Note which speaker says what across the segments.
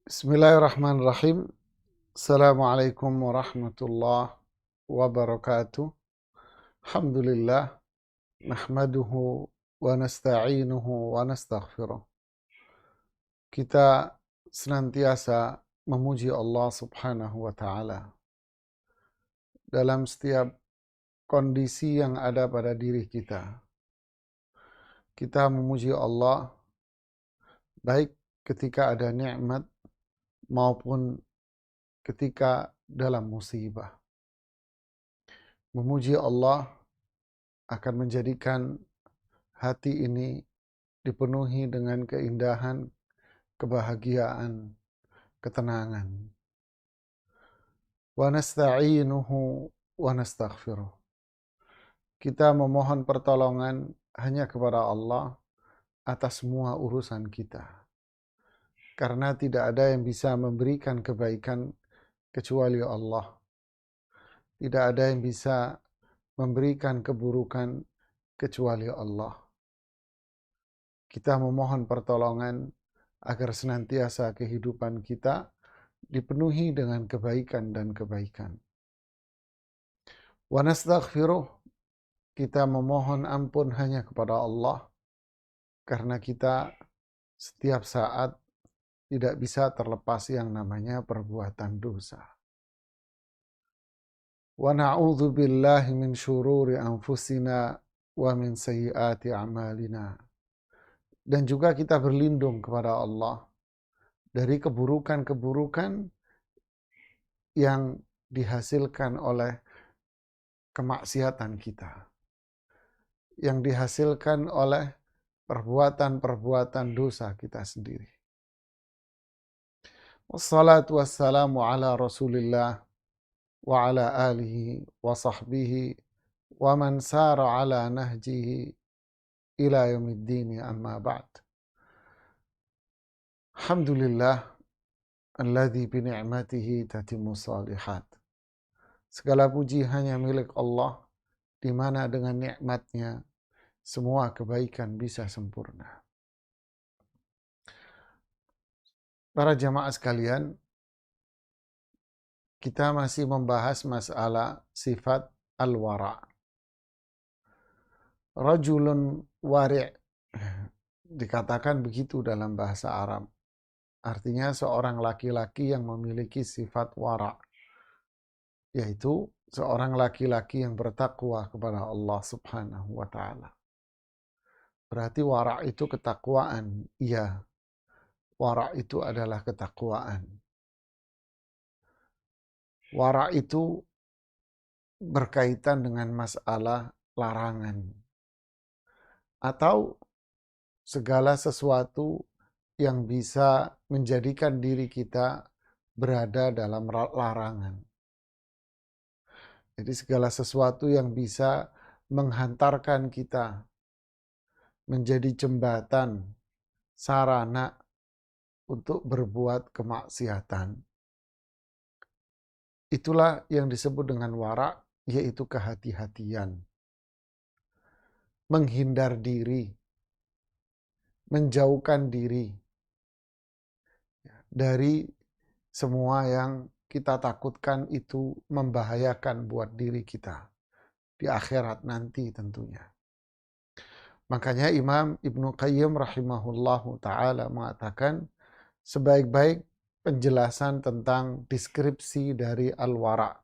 Speaker 1: Bismillahirrahmanirrahim. Assalamualaikum warahmatullahi wabarakatuh. Alhamdulillah. Nahmaduhu wa nasta'inuhu wa nastaghfiruh. Kita senantiasa memuji Allah subhanahu wa ta'ala dalam setiap kondisi yang ada pada diri kita. Kita memuji Allah baik ketika ada nikmat maupun ketika dalam musibah. Memuji Allah akan menjadikan hati ini dipenuhi dengan keindahan, kebahagiaan, ketenangan. Wa nasta'inuhu wa nastaghfiruh. Kita memohon pertolongan hanya kepada Allah atas semua urusan kita. Karena tidak ada yang bisa memberikan kebaikan kecuali Allah. Tidak ada yang bisa memberikan keburukan kecuali Allah. Kita memohon pertolongan agar senantiasa kehidupan kita dipenuhi dengan kebaikan dan kebaikan. Wa nastaghfiruh, kita memohon ampun hanya kepada Allah karena kita setiap saat tidak bisa terlepas yang namanya perbuatan dosa. Wa na'udzu billahi min syururi anfusina wa min sayyiati a'malina. Dan juga kita berlindung kepada Allah dari keburukan-keburukan yang dihasilkan oleh kemaksiatan kita, yang dihasilkan oleh perbuatan-perbuatan dosa kita sendiri. Wassalatu wassalamu ala Rasulillah wa ala alihi wa sahbihi wa man sara ala nahjihi ila yaumiddin, amma ba'd. Alhamdulillah alladzi bi ni'matihi tatimmu shalihat. Segala puji hanya milik Allah, di mana dengan nikmatnya semua kebaikan bisa sempurna. Para jamaah sekalian, kita masih membahas masalah sifat al-wara'. Rajulun wari' dikatakan begitu dalam bahasa Arab. Artinya seorang laki-laki yang memiliki sifat wara', yaitu seorang laki-laki yang bertakwa kepada Allah subhanahu wa ta'ala. Berarti wara' itu ketakwaan. Iya, wara' itu adalah ketakwaan. Wara' itu berkaitan dengan masalah larangan atau segala sesuatu yang bisa menjadikan diri kita berada dalam larangan. Jadi segala sesuatu yang bisa menghantarkan kita menjadi jembatan, sarana untuk berbuat kemaksiatan. Itulah yang disebut dengan wara', yaitu kehati-hatian. Menghindar diri, menjauhkan diri dari semua yang kita takutkan itu membahayakan buat diri kita di akhirat nanti tentunya. Makanya Imam Ibnu Qayyim rahimahullahu ta'ala mengatakan sebaik-baik penjelasan tentang deskripsi dari al-wara',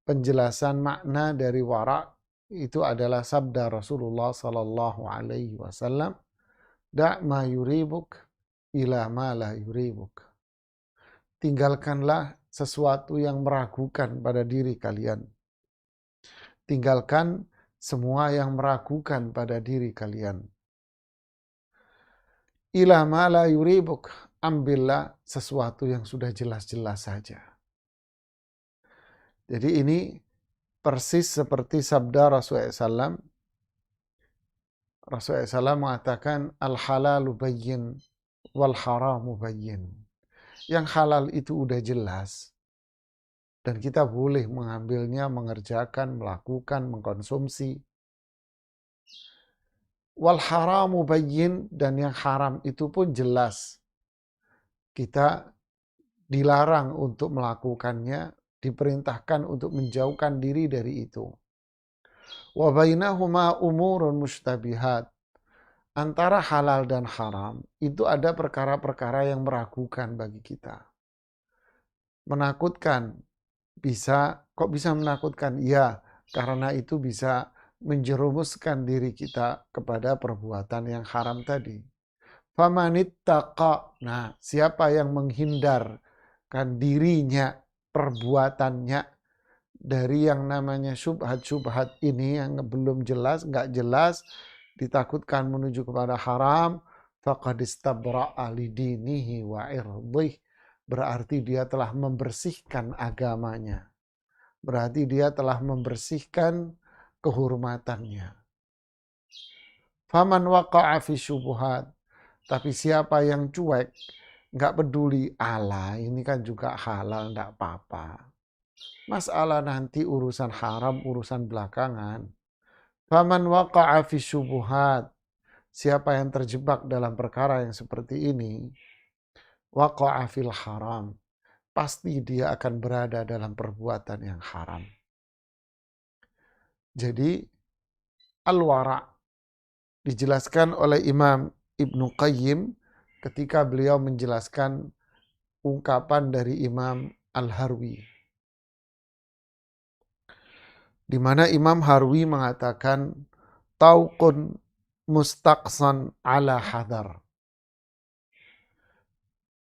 Speaker 1: penjelasan makna dari wara' itu adalah sabda Rasulullah sallallahu alaihi wasallam, "Da' ma yuribuk ila ma la yuribuk." Tinggalkanlah sesuatu yang meragukan pada diri kalian. Tinggalkan semua yang meragukan pada diri kalian. Ila ma la yuribuk, ambillah sesuatu yang sudah jelas-jelas saja. Jadi ini persis seperti sabda Rasulullah SAW. Rasulullah SAW mengatakan al-halalu bayyin wal haramu bayyin. Yang halal itu udah jelas dan kita boleh mengambilnya, mengerjakan, melakukan, mengkonsumsi. Wal haramu bayyin, dan yang haram itu pun jelas. kita dilarang untuk melakukannya, diperintahkan untuk menjauhkan diri dari itu. Wa bainahuma umurun mustabihat. Antara halal dan haram itu ada perkara-perkara yang meragukan bagi kita. Menakutkan, kok bisa menakutkan? Ya, karena itu bisa menjerumuskan diri kita kepada perbuatan yang haram tadi. Famanittaqa. Nah, siapa yang menghindarkan dirinya, perbuatannya dari yang namanya syubhat-syubhat ini yang belum jelas, nggak jelas, ditakutkan menuju kepada haram, faqad istabra'a lidinihi wa irdih. Berarti dia telah membersihkan agamanya. Berarti dia telah membersihkan kehormatannya. Faman waqa'a fi syubhat. Tapi siapa yang cuek, nggak peduli, Allah ini kan juga halal, nggak apa-apa. Masalah nanti urusan haram, urusan belakangan. Faman waqa'a fi syubuhat. Siapa yang terjebak dalam perkara yang seperti ini, waqa'a fil haram. Pasti dia akan berada dalam perbuatan yang haram. Jadi, al-wara' dijelaskan oleh Imam Ibnu Qayyim ketika beliau menjelaskan ungkapan dari Imam Al-Harwi. Di mana Imam Harwi mengatakan tauqun mustaqsan ala hadar.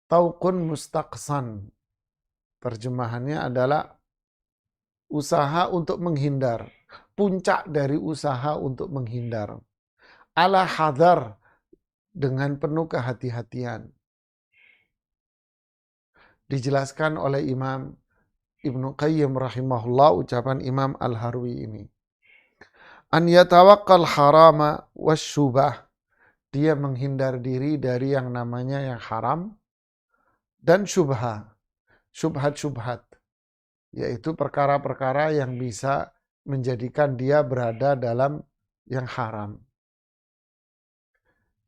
Speaker 1: Tauqun mustaqsan. Terjemahannya adalah usaha untuk menghindar. Puncak dari usaha untuk menghindar. Ala hadar, dengan penuh kehati-hatian. Dijelaskan oleh Imam Ibnu Qayyim rahimahullah ucapan Imam Al-Harwi ini. An yatawakkal harama wasyubah. Dia menghindar diri dari yang namanya yang haram dan syubhat. Syubhat-syubhat. Yaitu perkara-perkara yang bisa menjadikan dia berada dalam yang haram.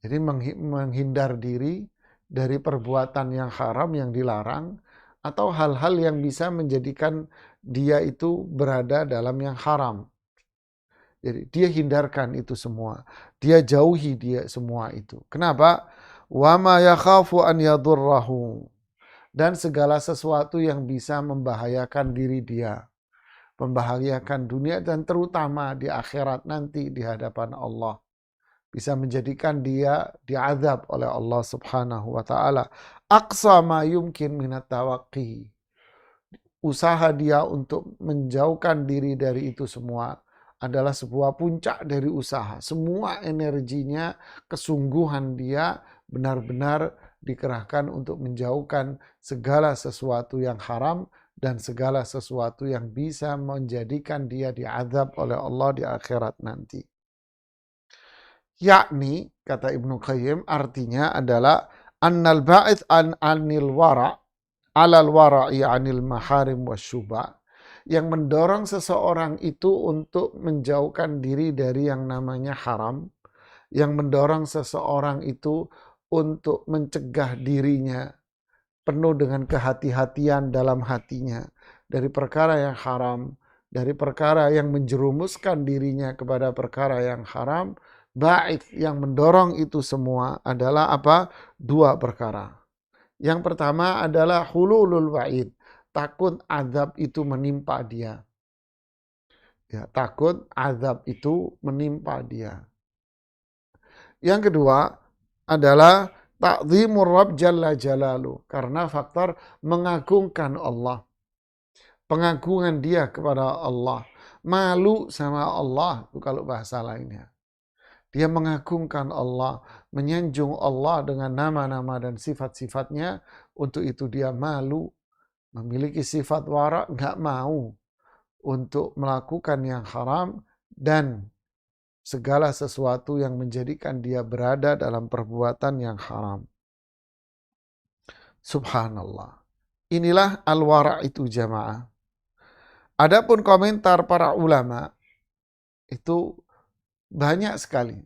Speaker 1: Jadi menghindar diri dari perbuatan yang haram yang dilarang atau hal-hal yang bisa menjadikan dia itu berada dalam yang haram. Jadi dia hindarkan itu semua. Dia jauhi dia semua itu. Kenapa? Wa ma yakhafu an yadurrahu. Dan segala sesuatu yang bisa membahayakan diri dia. Membahayakan dunia dan terutama di akhirat nanti di hadapan Allah. Bisa menjadikan dia diazab oleh Allah Subhanahu wa taala. Aqsa ma yumkin minat tawaqqi. Usaha dia untuk menjauhkan diri dari itu semua adalah sebuah puncak dari usaha. Semua energinya, kesungguhan dia benar-benar dikerahkan untuk menjauhkan segala sesuatu yang haram dan segala sesuatu yang bisa menjadikan dia diazab oleh Allah di akhirat nanti. Yakni, kata Ibnu Qayyim, artinya adalah annal ba'ith anil wara' alal wara'i anil maharim wasyubha, yang mendorong seseorang itu untuk menjauhkan diri dari yang namanya haram, yang mendorong seseorang itu untuk mencegah dirinya penuh dengan kehati-hatian dalam hatinya dari perkara yang haram, dari perkara yang menjerumuskan dirinya kepada perkara yang haram. Ba'ith yang mendorong itu semua adalah apa? Dua perkara. Yang pertama adalah hululul wa'id. Takut azab itu menimpa dia. Ya, takut azab itu menimpa dia. Yang kedua adalah ta'zimur Rabb jalla jalalu. Karena faktor mengagungkan Allah. Pengagungan dia kepada Allah. Malu sama Allah, itu kalau bahasa lainnya. Dia mengagungkan Allah, menyanjung Allah dengan nama-nama dan sifat-sifatnya. Untuk itu dia malu, memiliki sifat wara, nggak mau untuk melakukan yang haram dan segala sesuatu yang menjadikan dia berada dalam perbuatan yang haram. Subhanallah. Inilah al-wara' itu jamaah. Adapun komentar para ulama itu banyak sekali.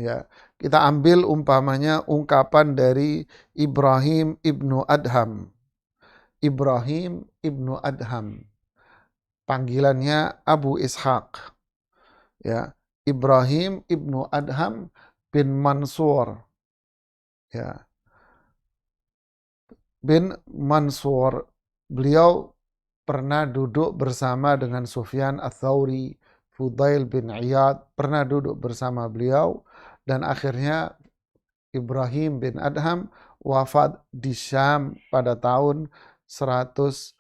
Speaker 1: Ya, kita ambil umpamanya ungkapan dari Ibrahim ibnu Adham. Ibrahim ibnu Adham, panggilannya Abu Ishaq. Ya, Ibrahim ibnu Adham bin Mansur. Ya, bin Mansur. Beliau pernah duduk bersama dengan Sufyan Ats-Tsauri, Fudail bin Iyad, pernah duduk bersama beliau, dan akhirnya Ibrahim bin Adham wafat di Syam pada tahun 162.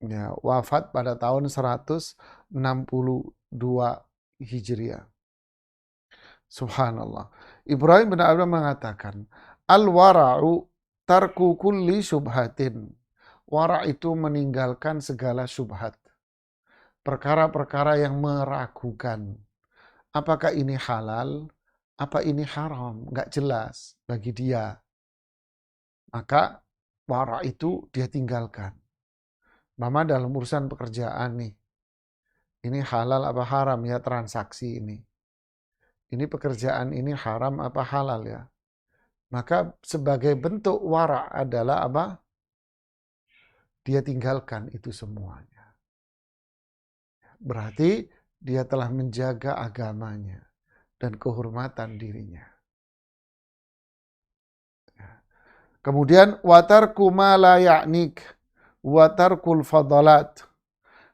Speaker 1: Ya, wafat pada tahun 162 Hijriah. Subhanallah. Ibrahim bin Adham mengatakan, Al-wara'u tarku kulli syubhatin. Wara' itu meninggalkan segala syubhat. Perkara-perkara yang meragukan. Apakah ini halal? Apa ini haram? Nggak jelas bagi dia. Maka wara' itu dia tinggalkan. Mama dalam urusan pekerjaan nih. Ini halal apa haram ya transaksi ini. Ini pekerjaan ini haram apa halal ya. Maka sebagai bentuk wara' adalah apa? Dia tinggalkan itu semuanya. Berarti dia telah menjaga agamanya dan kehormatan dirinya. Kemudian watarku ma la ya'nik, watarkul fadalat,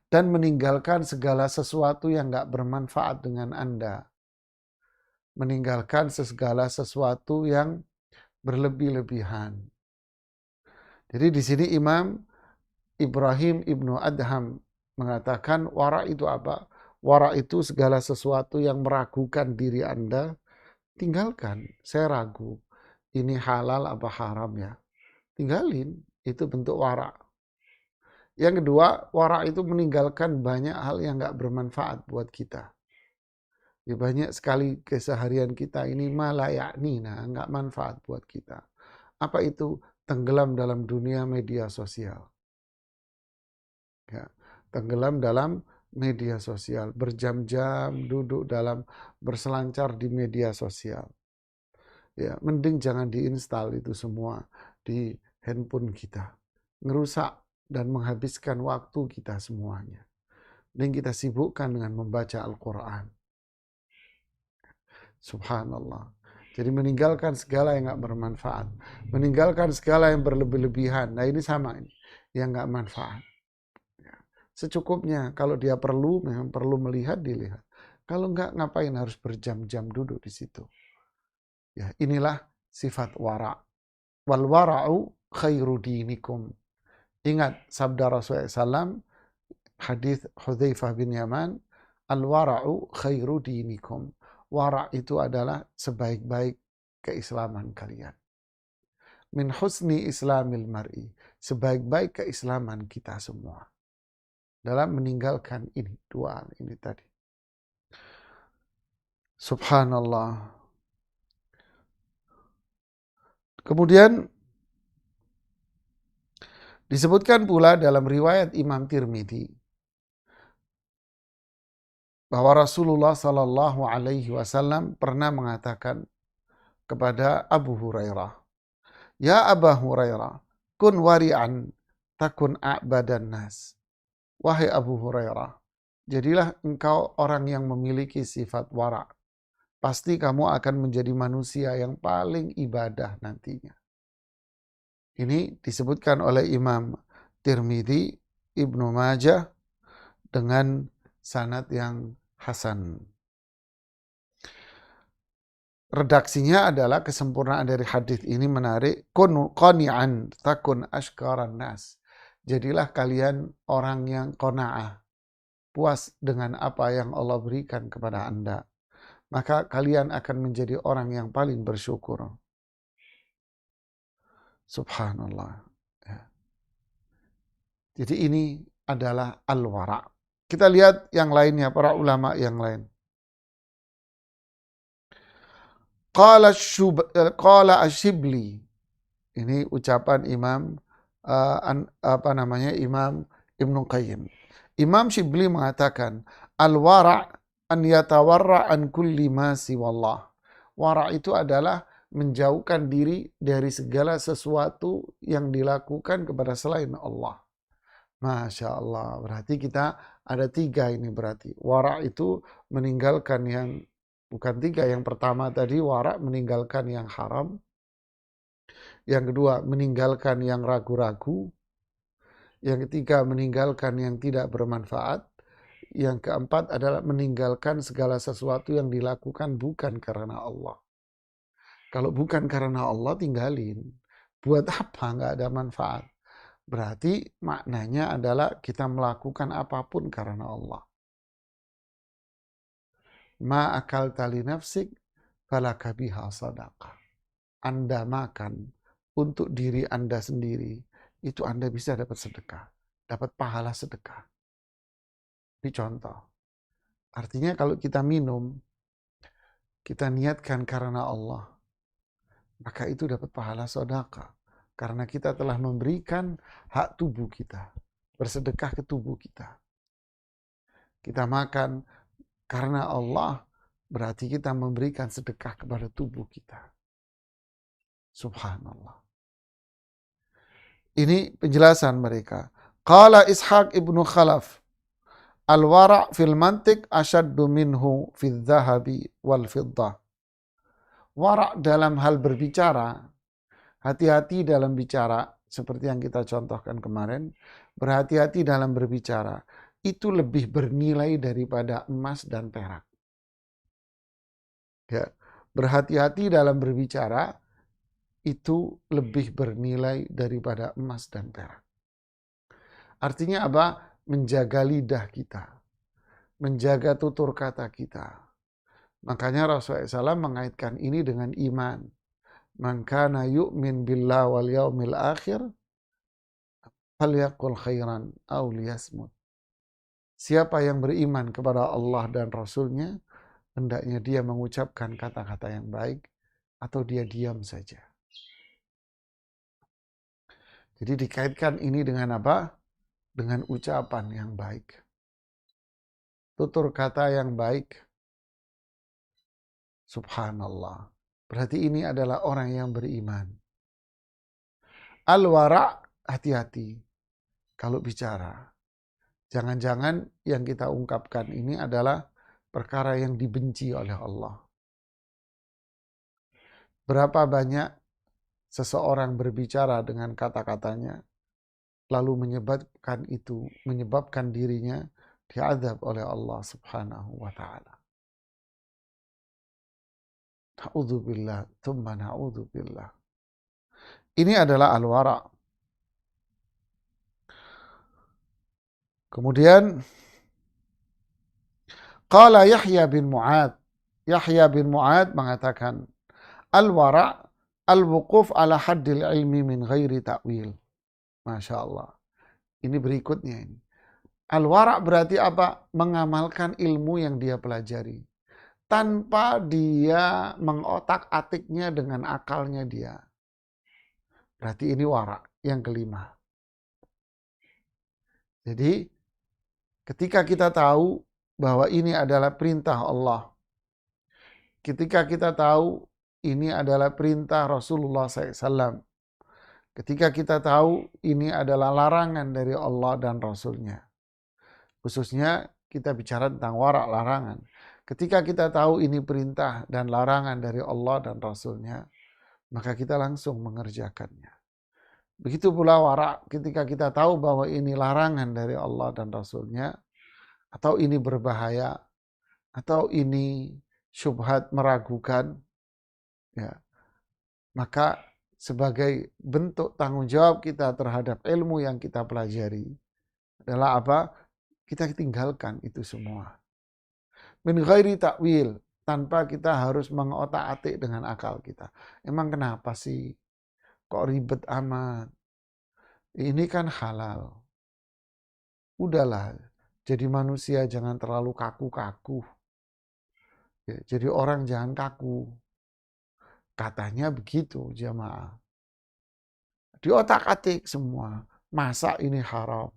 Speaker 1: dan meninggalkan segala sesuatu yang enggak bermanfaat dengan Anda. Meninggalkan segala sesuatu yang berlebih-lebihan. Jadi di sini Imam Ibrahim ibnu Adham mengatakan wara' itu apa? Wara' itu segala sesuatu yang meragukan diri Anda, tinggalkan. Saya ragu, ini halal apa haram ya? Tinggalin, itu bentuk wara'. Yang kedua, wara' itu meninggalkan banyak hal yang gak bermanfaat buat kita. Ya, banyak sekali keseharian kita ini malah yaknina, gak manfaat buat kita. Apa itu? Tenggelam dalam dunia media sosial. Ya, tenggelam dalam media sosial, berjam-jam duduk dalam berselancar di media sosial. Ya, mending jangan diinstal itu semua di handphone kita. Ngerusak dan menghabiskan waktu kita semuanya. Dan kita sibukkan dengan membaca Al-Quran. Subhanallah. Jadi meninggalkan segala yang gak bermanfaat. Meninggalkan segala yang berlebih-lebihan. Nah ini sama ini. Yang gak manfaat. Secukupnya. Kalau dia perlu, memang perlu melihat, dilihat. Kalau enggak, ngapain harus berjam-jam duduk di situ. Ya, inilah sifat wara'. Wal wara'u khairu dinikum. Ingat sabda Rasulullah SAW, hadis Hudzaifah bin Yaman, al-wara'u khairu dinikum. Wara' itu adalah sebaik-baik keislaman kalian. Min husni islamil mar'i. Sebaik-baik keislaman kita semua. Dalam meninggalkan ini, dua hal ini tadi. Subhanallah. Kemudian disebutkan pula dalam riwayat Imam Tirmidzi bahwa Rasulullah Sallallahu Alaihi Wasallam pernah mengatakan kepada Abu Hurairah, Ya Aba Hurairah, kun wari'an takun a'badan nas. Wahai Abu Hurairah, jadilah engkau orang yang memiliki sifat wara'. Pasti kamu akan menjadi manusia yang paling ibadah nantinya. Ini disebutkan oleh Imam Tirmidzi, Ibnu Majah dengan sanad yang hasan. Redaksinya adalah kesempurnaan dari hadis ini menarik. Kun qani'an takun ashkaran nas. Jadilah kalian orang yang qanaah, puas dengan apa yang Allah berikan kepada Anda. Maka kalian akan menjadi orang yang paling bersyukur. Subhanallah. Ya. Jadi ini adalah al-wara'. Kita lihat yang lainnya, para ulama yang lain. Qala Asyibli. Ini ucapan Imam Imam Ibnu Qayyim. Imam Syibli mengatakan al-wara' an yatawarra an kulli ma siwallah. Wara' itu adalah menjauhkan diri dari segala sesuatu yang dilakukan kepada selain Allah. Masya Allah, berarti kita ada 3 ini berarti. Wara' itu meninggalkan yang, bukan 3, yang pertama tadi wara' meninggalkan yang haram. Yang kedua meninggalkan yang ragu-ragu. Yang ketiga meninggalkan yang tidak bermanfaat. Yang keempat adalah meninggalkan segala sesuatu yang dilakukan bukan karena Allah. Kalau bukan karena Allah tinggalin. Buat apa? Nggak ada manfaat. Berarti maknanya adalah kita melakukan apapun karena Allah. Ma akal tali nafsik falaka biha sadaqah. Anda makan untuk diri Anda sendiri, itu Anda bisa dapat sedekah, dapat pahala sedekah. Ini contoh. Artinya kalau kita minum, kita niatkan karena Allah, maka itu dapat pahala sedekah. Karena kita telah memberikan hak tubuh kita, bersedekah ke tubuh kita. Kita makan karena Allah, berarti kita memberikan sedekah kepada tubuh kita. Subhanallah. Ini penjelasan mereka. Qala Ishaq ibnu Khalaf, al-wara' fil mantiq asyaddu minhu fil dhahabi wal fiddah. Wara' dalam hal berbicara, hati-hati dalam bicara, seperti yang kita contohkan kemarin, berhati-hati dalam berbicara, itu lebih bernilai daripada emas dan perak. Ya, berhati-hati dalam berbicara, itu lebih bernilai daripada emas dan perak. Artinya apa? Menjaga lidah kita, menjaga tutur kata kita. Makanya Rasulullah SAW mengaitkan ini dengan iman. Man kana yu'min billah wal yaumil akhir falyaqul khairan aw liyasmut. Siapa yang beriman kepada Allah dan Rasulnya, hendaknya dia mengucapkan kata-kata yang baik atau dia diam saja. Jadi dikaitkan ini dengan apa? Dengan ucapan yang baik. Tutur kata yang baik. Subhanallah. Berarti ini adalah orang yang beriman. Al-wara', hati-hati kalau bicara. Jangan-jangan yang kita ungkapkan ini adalah perkara yang dibenci oleh Allah. Berapa banyak seseorang berbicara dengan kata-katanya, lalu menyebabkan dirinya diazab oleh Allah Subhanahu wa ta'ala. Na'udzubillah, thumma na'udzubillah. Ini adalah al-wara'. Kemudian qala Yahya bin Mu'ad. Yahya bin Mu'ad mengatakan, al-wara' al-wuquf ala haddil ilmi min ghairi ta'wil. Masya Allah. Ini berikutnya ini. Al-wara' berarti apa? Mengamalkan ilmu yang dia pelajari. Tanpa dia mengotak-atiknya dengan akalnya dia. Berarti ini wara' yang kelima. Jadi ketika kita tahu bahwa ini adalah perintah Allah. Ketika kita tahu ini adalah perintah Rasulullah SAW. Ketika kita tahu ini adalah larangan dari Allah dan Rasulnya. Khususnya kita bicara tentang wara' larangan. Ketika kita tahu ini perintah dan larangan dari Allah dan Rasulnya, maka kita langsung mengerjakannya. Begitu pula wara' ketika kita tahu bahwa ini larangan dari Allah dan Rasulnya, atau ini berbahaya, atau ini syubhat meragukan, ya, maka sebagai bentuk tanggung jawab kita terhadap ilmu yang kita pelajari adalah apa? Kita tinggalkan itu semua. Min ghairi ta'wil, tanpa kita harus mengotak-atik dengan akal kita. Emang kenapa sih? Kok ribet amat? Ini kan halal. Udahlah, jadi manusia jangan terlalu kaku-kaku. Ya, jadi orang jangan kaku. Katanya begitu jamaah. Di otak-atik semua. Masa ini haram?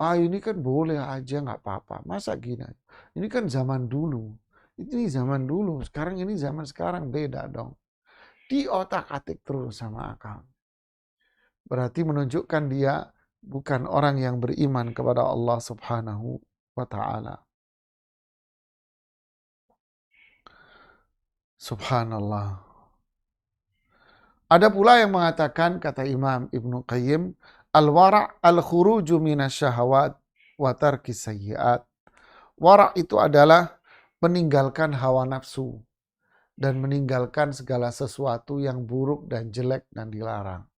Speaker 1: Ini kan boleh aja nggak apa-apa. Masa gini? Ini kan zaman dulu. Ini zaman dulu. Sekarang ini zaman sekarang beda dong. Di otak-atik terus sama akal. Berarti menunjukkan dia bukan orang yang beriman kepada Allah Subhanahu wa Ta'ala. Subhanallah. Ada pula yang mengatakan, kata Imam Ibnu Qayyim, al-wara' al-khuruju minasyahawat wa tarkis sayyi'at. Wara' itu adalah meninggalkan hawa nafsu dan meninggalkan segala sesuatu yang buruk dan jelek dan dilarang.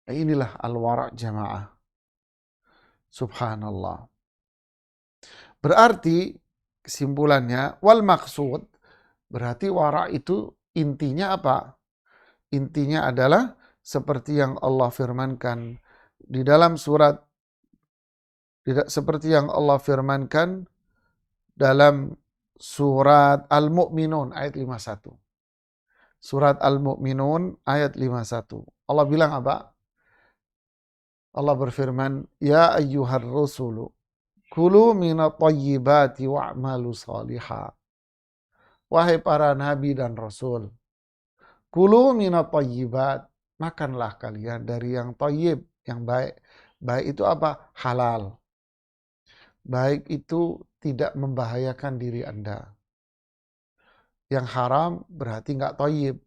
Speaker 1: Inilah al-wara' jamaah. Subhanallah. Berarti kesimpulannya wal maksud, berarti wara' itu intinya apa? Intinya adalah seperti yang Allah firmankan di dalam surat, seperti yang Allah firmankan dalam surat Al-Mu'minun ayat 51. Surat Al-Mu'minun ayat 51. Allah bilang apa? Allah berfirman, "Ya ayyuhar rusulu, kulu minat tayyibati wa'malu salihah." Wahai para nabi dan rasul, kulu minat tayyibat, makanlah kalian dari yang tayyib, yang baik. Baik itu apa? Halal. Baik itu tidak membahayakan diri Anda. Yang haram berarti nggak tayyib,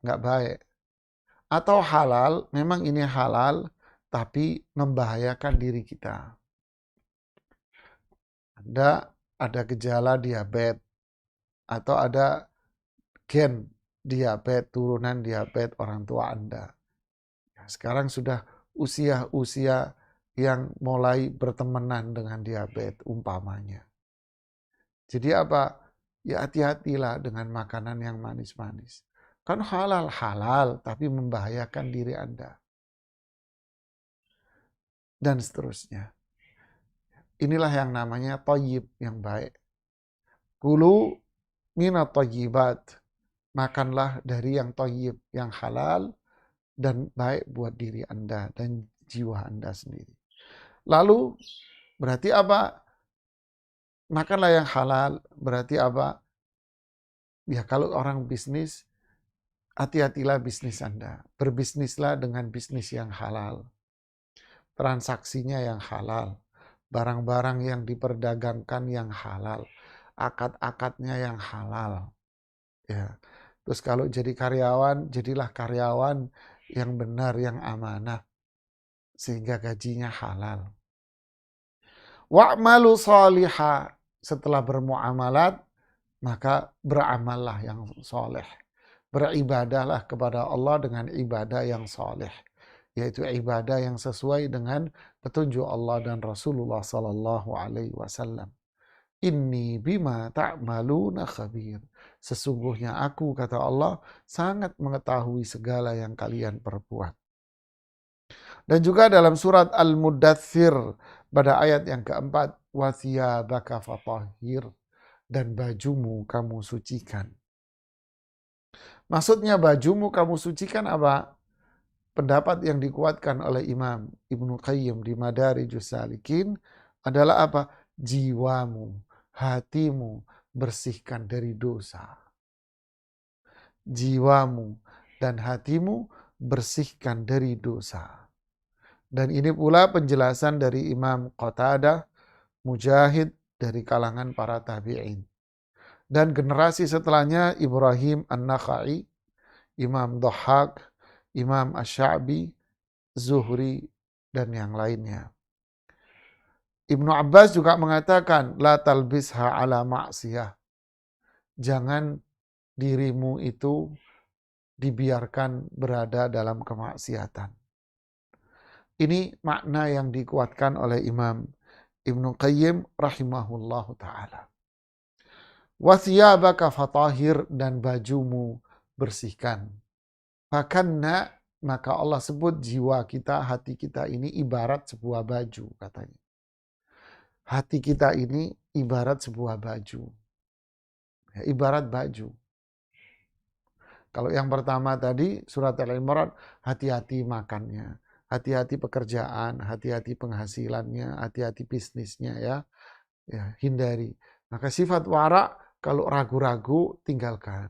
Speaker 1: nggak baik. Atau halal, memang ini halal, tapi membahayakan diri kita. Ada gejala diabetes, atau ada gen diabetes, turunan diabetes orang tua Anda. Sekarang sudah usia-usia yang mulai bertemanan dengan diabetes umpamanya. Jadi apa? Ya hati-hatilah dengan makanan yang manis-manis. Kan halal, tapi membahayakan diri Anda. Dan seterusnya. Inilah yang namanya thayyib, yang baik. Kulu minat thayyibat. Makanlah dari yang thayyib, yang halal dan baik buat diri Anda dan jiwa Anda sendiri. Lalu berarti apa? Makanlah yang halal, berarti apa? Ya kalau orang bisnis, hati-hatilah bisnis Anda. Berbisnislah dengan bisnis yang halal. Transaksinya yang halal. Barang-barang yang diperdagangkan yang halal. Akad-akadnya yang halal. Ya. Terus kalau jadi karyawan, jadilah karyawan yang benar, yang amanah. Sehingga gajinya halal. Wa'malu salihah. Setelah bermuamalat, maka beramallah yang soleh. Beribadahlah kepada Allah dengan ibadah yang soleh. Yaitu ibadah yang sesuai dengan petunjuk Allah dan Rasulullah sallallahu alaihi wasallam. Inni bima ta'maluna khabir. Sesungguhnya aku, kata Allah, sangat mengetahui segala yang kalian perbuat. Dan juga dalam surat Al-Muddathir pada ayat yang keempat, wa thiyabaka fatahhir, dan bajumu kamu sucikan. Maksudnya bajumu kamu sucikan apa? Pendapat yang dikuatkan oleh Imam Ibnu Qayyim di Madarijus Salikin adalah apa? Jiwamu, hatimu bersihkan dari dosa. Jiwamu dan hatimu bersihkan dari dosa. Dan ini pula penjelasan dari Imam Qatadah, Mujahid dari kalangan para tabi'in. Dan generasi setelahnya Ibrahim An-Nakhai, Imam Dhahhak, Imam Asy-Sya'bi, Zuhri, dan yang lainnya. Ibnu Abbas juga mengatakan, la talbisha ala ma'siyah. Jangan dirimu itu dibiarkan berada dalam kemaksiatan. Ini makna yang dikuatkan oleh Imam Ibnu Qayyim rahimahullahu ta'ala. Wa thiyabaka fatahhir, dan bajumu bersihkan. Fakanna, maka Allah sebut jiwa kita, hati kita ini ibarat sebuah baju, katanya. Hati kita ini ibarat sebuah baju. Ya, ibarat baju. Kalau yang pertama tadi surat Al-Imran, hati-hati makannya, hati-hati pekerjaan, hati-hati penghasilannya, hati-hati bisnisnya ya. Ya, hindari. Maka sifat wara kalau ragu-ragu tinggalkan.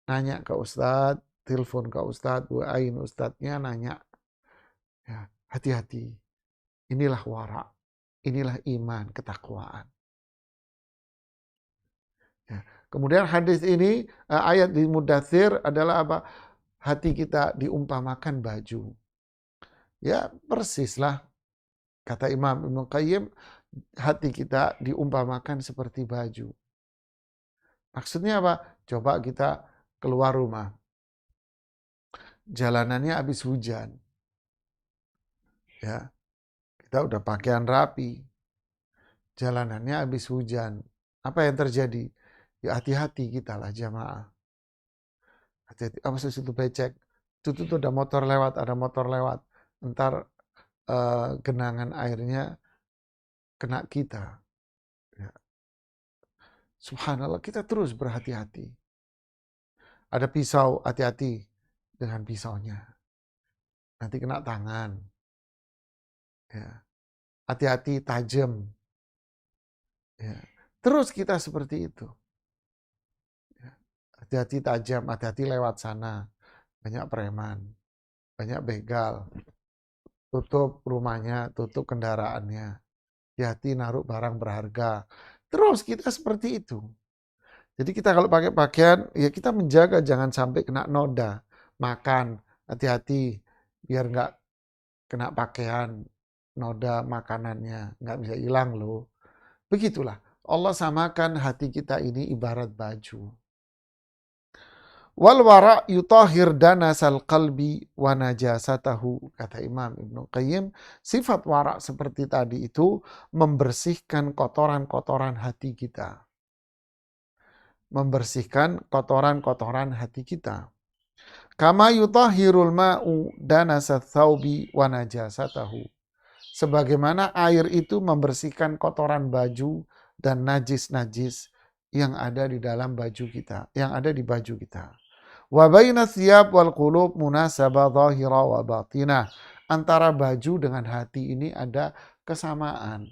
Speaker 1: Nanya ke ustadz, telepon ke ustadz, WA-in ustadznya nanya. Ya, hati-hati. Inilah wara. Inilah iman, ketakwaan. Ya. Kemudian hadis ini, ayat di Mudathir adalah apa? Hati kita diumpamakan baju. Ya persislah, kata Imam Ibnu Qayyim, hati kita diumpamakan seperti baju. Maksudnya apa? Coba kita keluar rumah. Jalanannya habis hujan. Ya, kita udah pakaian rapi. Jalanannya habis hujan. Apa yang terjadi? Ya hati-hati kita lah jamaah. Hati-hati. Apa itu becek? Itu tuh ada motor lewat. Ntar genangan airnya kena kita. Ya. Subhanallah, kita terus berhati-hati. Ada pisau, hati-hati dengan pisaunya. Nanti kena tangan. Ya. Hati-hati tajam. Ya. Terus kita seperti itu. Ya. Hati-hati tajam, hati-hati lewat sana. Banyak preman, banyak begal. Tutup rumahnya, tutup kendaraannya. Hati-hati naruh barang berharga. Terus kita seperti itu. Jadi kita kalau pakai pakaian, ya kita menjaga jangan sampai kena noda. Makan, hati-hati biar nggak kena pakaian, noda makanannya, nggak bisa hilang loh. Begitulah, Allah samakan hati kita ini ibarat baju. Wal wara yutahhir danasal qalbi wa najasatahu, kata Imam Ibnu Qayyim. Sifat wara seperti tadi itu membersihkan kotoran-kotoran hati kita. Membersihkan kotoran-kotoran hati kita. Kama yutahhirul ma'u danasat thawbi wa najasatahu. Sebagaimana air itu membersihkan kotoran baju dan najis-najis yang ada di dalam baju kita, yang ada di baju kita. Wa baina thiyab wal qulub munasabah zahira wa batinah. Antara baju dengan hati ini ada kesamaan.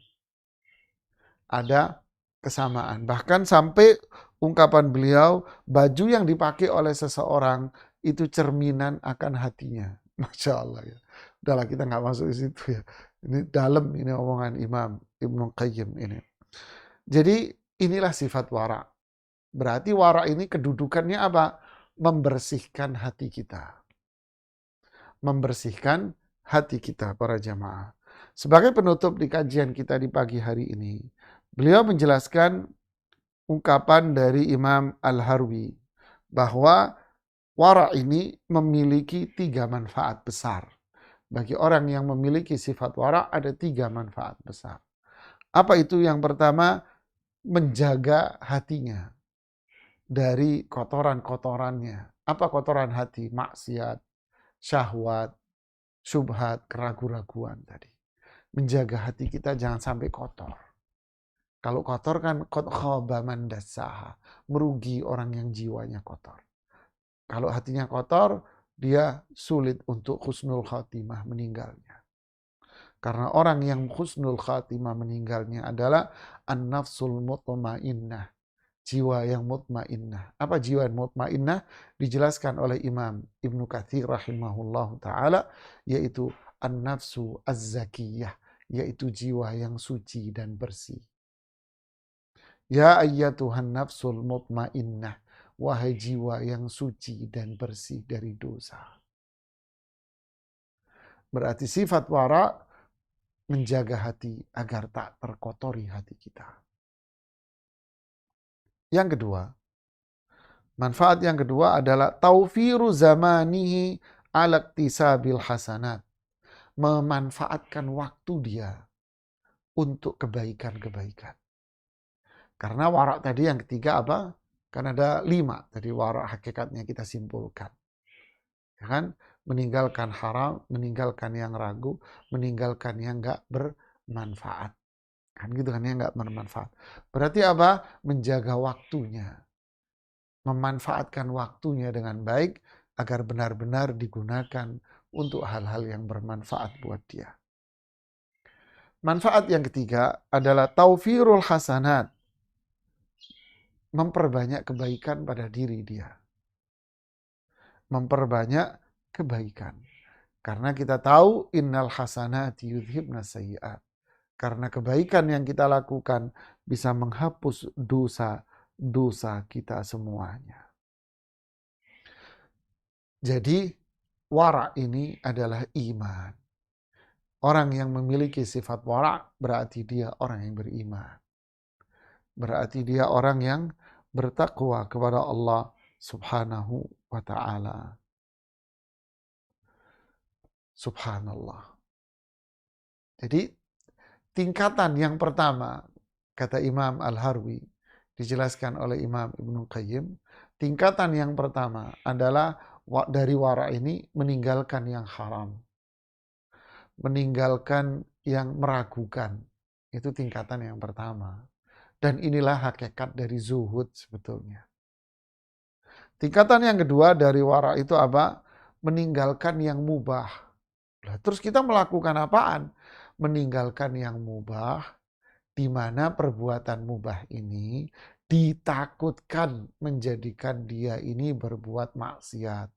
Speaker 1: Ada kesamaan. Bahkan sampai ungkapan beliau, baju yang dipakai oleh seseorang itu cerminan akan hatinya. Masya Allah ya. Udahlah kita nggak masuk di situ ya. Ini dalam ini omongan Imam Ibnu Qayyim ini. Jadi inilah sifat wara. Berarti wara ini kedudukannya apa? Membersihkan hati kita. Membersihkan hati kita para jamaah. Sebagai penutup di kajian kita di pagi hari ini, beliau menjelaskan ungkapan dari Imam Al-Harwi bahwa wara ini memiliki 3 manfaat besar. Bagi orang yang memiliki sifat wara ada 3 manfaat besar. Apa itu? Yang pertama, menjaga hatinya dari kotoran-kotorannya. Apa kotoran hati? Maksiat, syahwat, syubhat, keraguan-raguan tadi. Menjaga hati kita jangan sampai kotor. Kalau kotor kan khaba man dassaha, merugi orang yang jiwanya kotor. Kalau hatinya kotor, dia sulit untuk husnul khatimah, meninggalnya. Karena orang yang husnul khatimah meninggalnya adalah an-nafsul mutmainnah, jiwa yang mutmainnah. Apa jiwa yang mutmainnah? Dijelaskan oleh Imam Ibnu Katsir rahimahullahu taala, yaitu an-nafsu az-zakiyah, yaitu jiwa yang suci dan bersih. Ya ayyatuhan nafsul mutmainnah, wahai jiwa yang suci dan bersih dari dosa. Berarti sifat wara menjaga hati agar tak terkotori hati kita. Yang kedua, manfaat yang kedua adalah taufiru zamanihi ala iktisabil hasanat. Memanfaatkan waktu dia untuk kebaikan-kebaikan. Karena warak tadi yang ketiga apa? Kan ada 5 tadi warak hakikatnya kita simpulkan. Ya kan? Meninggalkan haram, meninggalkan yang ragu, meninggalkan yang enggak bermanfaat. Kan gitu kan, yang enggak bermanfaat. Berarti apa? Menjaga waktunya. Memanfaatkan waktunya dengan baik agar benar-benar digunakan untuk hal-hal yang bermanfaat buat dia. Manfaat yang ketiga adalah taufirul hasanat, memperbanyak kebaikan pada diri dia. Memperbanyak kebaikan. Karena kita tahu innal hasanati yudhibna sayyi'at. Karena kebaikan yang kita lakukan bisa menghapus dosa-dosa kita semuanya. Jadi wara' ini adalah iman. Orang yang memiliki sifat wara' berarti dia orang yang beriman. Berarti dia orang yang bertakwa kepada Allah Subhanahu wa ta'ala. Subhanallah. Jadi tingkatan yang pertama, kata Imam Al-Harwi, dijelaskan oleh Imam Ibnu Qayyim, tingkatan yang pertama adalah dari wara' ini meninggalkan yang haram. Meninggalkan yang meragukan. Itu tingkatan yang pertama. Dan inilah hakikat dari zuhud sebetulnya. Tingkatan yang kedua dari wara' itu apa? Meninggalkan yang mubah. Terus kita melakukan apaan? Meninggalkan yang mubah, di mana perbuatan mubah ini ditakutkan menjadikan dia ini berbuat maksiat.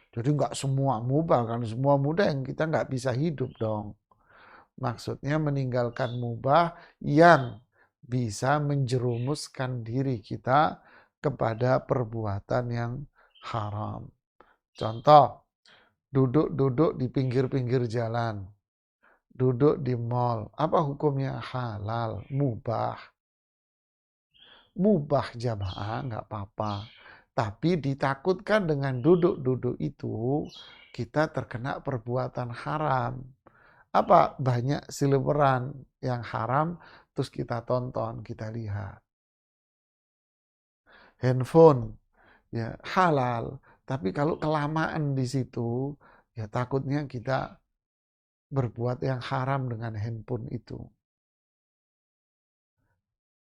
Speaker 1: Jadi nggak semua mubah, kan semua mudah yang kita nggak bisa hidup dong. Maksudnya meninggalkan mubah yang bisa menjerumuskan diri kita kepada perbuatan yang haram. Contoh, duduk-duduk di pinggir-pinggir jalan. Duduk di mall. Apa hukumnya? Halal, mubah. Mubah jamaah, nggak apa-apa. Tapi ditakutkan dengan duduk-duduk itu, kita terkena perbuatan haram. Apa? Banyak seliweran yang haram, terus kita tonton, kita lihat. Handphone, ya halal. Tapi kalau kelamaan di situ, ya takutnya kita berbuat yang haram dengan handphone itu.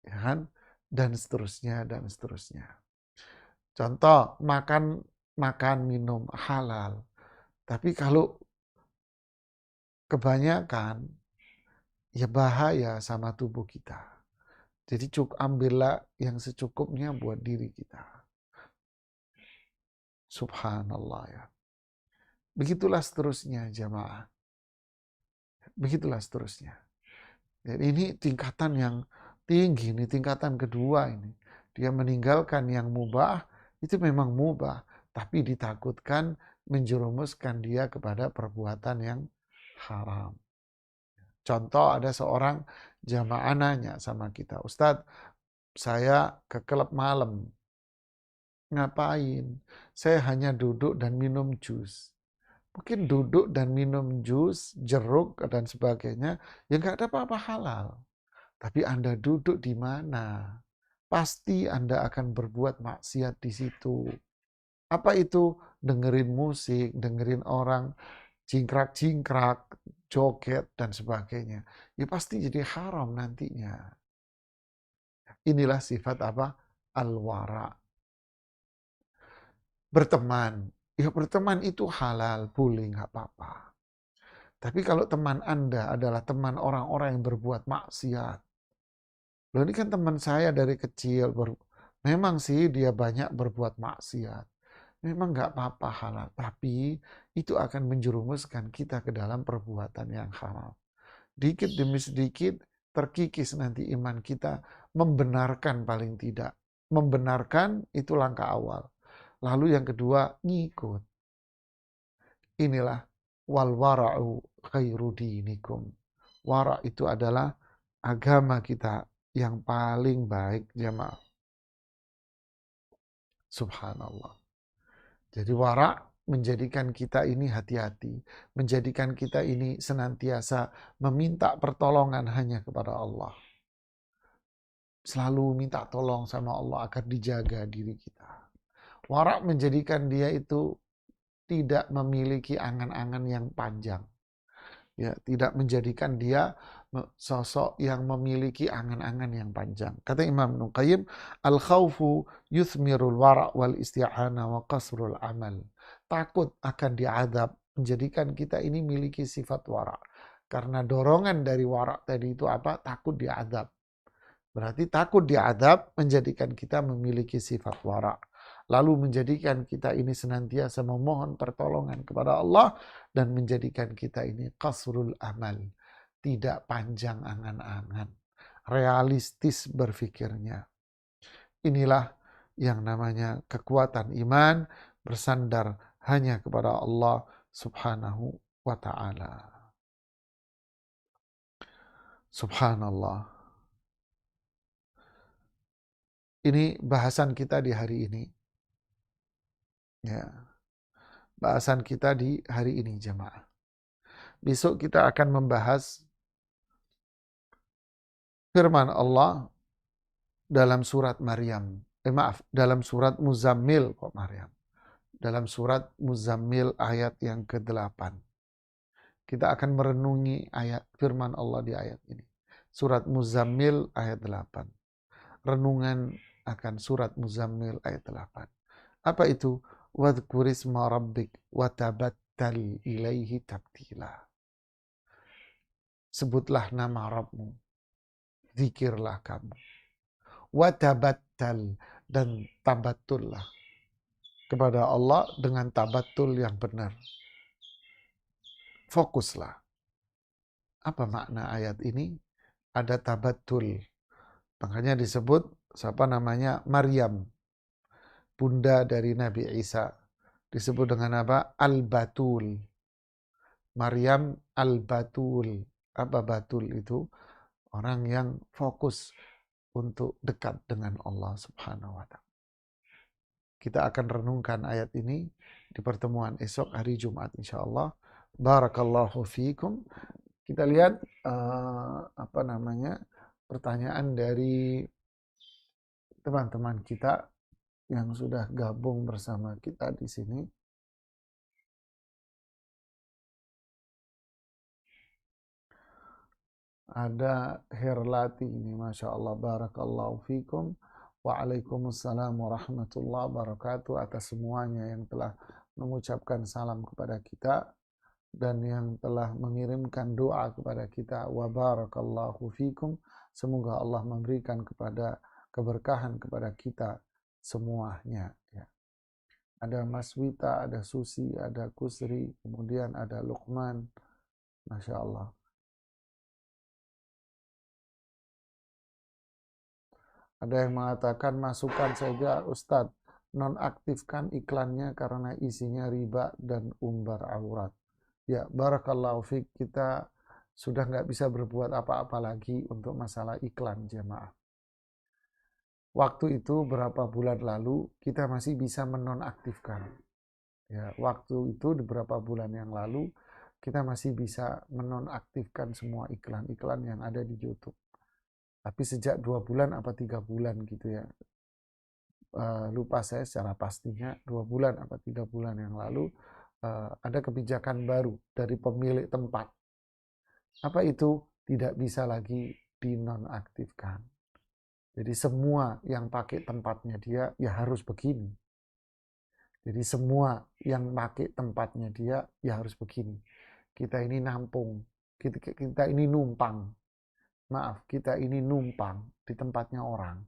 Speaker 1: Ya kan? Dan seterusnya, dan seterusnya. Contoh, makan minum halal. Tapi kalau kebanyakan, ya bahaya sama tubuh kita. Jadi ambillah yang secukupnya buat diri kita. Subhanallah ya. Begitulah seterusnya jamaah. Begitulah seterusnya. Jadi ini tingkatan yang tinggi, ini tingkatan kedua ini. Dia meninggalkan yang mubah, itu memang mubah. Tapi ditakutkan menjerumuskan dia kepada perbuatan yang haram. Contoh, ada seorang jamaah nanya sama kita, Ustadz, saya ke klub malam. Ngapain? Saya hanya duduk dan minum jus. Mungkin duduk dan minum jus, jeruk, dan sebagainya, ya nggak ada apa-apa halal. Tapi Anda duduk di mana? Pasti Anda akan berbuat maksiat di situ. Apa itu? Dengerin musik, dengerin orang cingkrak-cingkrak, joget, dan sebagainya. Ya pasti jadi haram nantinya. Inilah sifat apa? Al-wara. Berteman. Ya berteman itu halal, boleh, nggak apa-apa. Tapi kalau teman Anda adalah teman orang-orang yang berbuat maksiat. Loh ini kan teman saya dari kecil. Memang sih dia banyak berbuat maksiat. Memang nggak apa-apa halal. Tapi itu akan menjerumuskan kita ke dalam perbuatan yang haram. Dikit demi sedikit terkikis nanti iman kita. Membenarkan paling tidak. Membenarkan itu langkah awal. Lalu yang kedua, ngikut. Inilah wal wara'u khairu dinikum. Wara' itu adalah agama kita yang paling baik jamaah. Subhanallah. Jadi wara' menjadikan kita ini hati-hati. Menjadikan kita ini senantiasa meminta pertolongan hanya kepada Allah. Selalu minta tolong sama Allah agar dijaga diri kita. Wara' menjadikan dia itu tidak memiliki angan-angan yang panjang. Ya, tidak menjadikan dia sosok yang memiliki angan-angan yang panjang. Kata Imam Ibnu Qayyim, al-khawfu yuthmirul wara' wal isti'ana wa qasrul amal. Takut akan diadab menjadikan kita ini miliki sifat wara. Karena dorongan dari wara tadi itu apa? Takut diazab. Berarti takut diazab menjadikan kita memiliki sifat wara. Lalu menjadikan kita ini senantiasa memohon pertolongan kepada Allah dan menjadikan kita ini qasrul amal. Tidak panjang angan-angan. Realistis berfikirnya. Inilah yang namanya kekuatan iman bersandar hanya kepada Allah Subhanahu wa ta'ala. Subhanallah. Ini bahasan kita di hari ini. Ya, bahasan kita di hari ini jemaah. Besok kita akan membahas firman Allah dalam surat Maryam. Dalam surat Muzammil kok Maryam. Dalam surat Muzammil ayat yang ke-8. Kita akan merenungi ayat firman Allah di ayat ini. Surat Muzammil ayat 8. Renungan akan surat Muzammil ayat 8. Apa itu? Wadhkurisma rabbik watabattal ilaihi tabtila. Sebutlah nama Rabbmu. Zikirlah kamu. Watabattal, dan tabatullah kepada Allah dengan tabatul yang benar. Fokuslah. Apa makna ayat ini? Ada tabatul. Makanya disebut siapa namanya? Maryam, bunda dari Nabi Isa. Disebut dengan apa? Al-Batul. Maryam Al-Batul. Apa batul itu? Orang yang fokus untuk dekat dengan Allah Subhanahu wa ta'ala. Kita akan renungkan ayat ini di pertemuan esok hari Jumat insyaallah. Barakallahu fiikum. Kita lihat pertanyaan dari teman-teman kita yang sudah gabung bersama kita di sini. Ada Herlati ini, Masya Allah, barakallahu fikum. Waalaikumsalam warahmatullahi wabarakatuh atas semuanya yang telah mengucapkan salam kepada kita dan yang telah mengirimkan doa kepada kita. Wa barakallahu fikum. Semoga Allah memberikan keberkahan kepada kita semuanya. Ya. Ada Mas Wita, ada Susi, ada Kusri, kemudian ada Luqman. Masya Allah. Ada yang mengatakan masukkan saja Ustadz, nonaktifkan iklannya karena isinya riba dan umbar aurat. Ya, barakallahu fiik, kita sudah nggak bisa berbuat apa-apa lagi untuk masalah iklan jemaah. Waktu itu berapa bulan lalu kita masih bisa menonaktifkan. Ya, waktu itu beberapa bulan yang lalu kita masih bisa menonaktifkan semua iklan-iklan yang ada di YouTube. Tapi sejak 2 bulan apa 3 bulan gitu ya, lupa saya secara pastinya, 2 bulan apa 3 bulan yang lalu ada kebijakan baru dari pemilik tempat. Apa itu? Tidak bisa lagi dinonaktifkan. Jadi semua yang pakai tempatnya dia ya harus begini. Jadi semua yang pakai tempatnya dia ya harus begini. Kita ini nampung, kita ini numpang. Maaf, kita ini numpang di tempatnya orang.